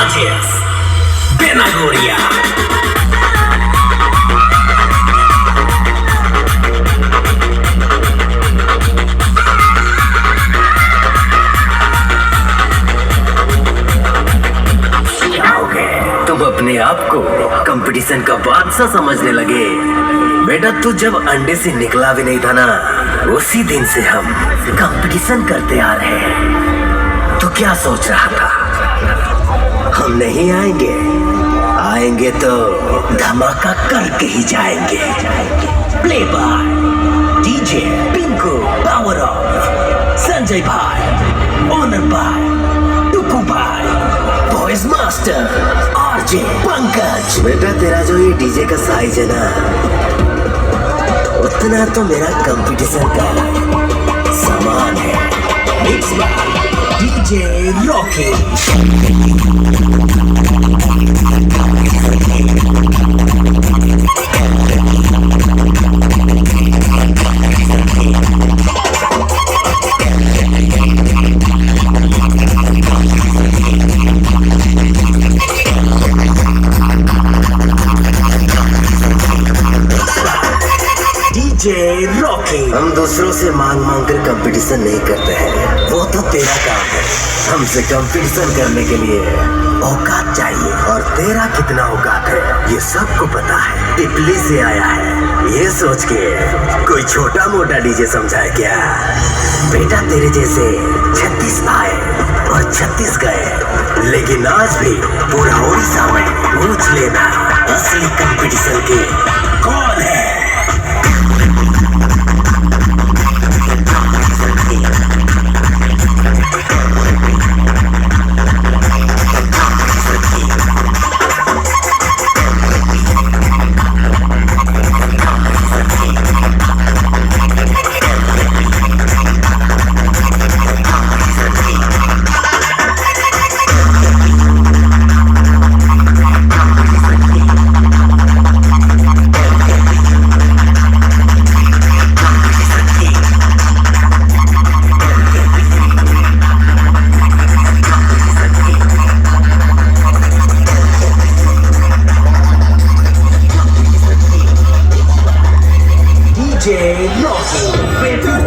Rajesh Benagoria. तुम अपने आप को कंपटीशन का बादशाह समझने लगे। बेटा तू जब अंडे से निकला भी नहीं था ना, उसी दिन से हम कंपटीशन करते आ रहे हैं। तो क्या सोच रहा था हम नहीं आएंगे? आएंगे तो धमाका करके ही जाएंगे। Play by DJ Pinku power off, Sanjay भाई, ओनर भाई, टुकू भाई, वॉइस मास्टर आरजे पंकज। बेटा तेरा जो ये डीजे का साइज है ना, उतना तो मेरा कंपटीशन का सामान है। Mix by DJ Rocky. हम दूसरों से मांग मांग कर कंपटीशन नहीं करते हैं, वो तो तेरा काम है। हमसे कंपटीशन करने के लिए औकात चाहिए, और तेरा कितना औकात है ये सबको पता है। टिपली से आया है, ये सोच के कोई छोटा मोटा डीजे समझा है क्या? बेटा तेरे जैसे 36 आए और 36 गए, लेकिन आज भी पूरा उड़ीसा में पूछ लेना असली कंपटीशन की कौन है। DJ Rocky,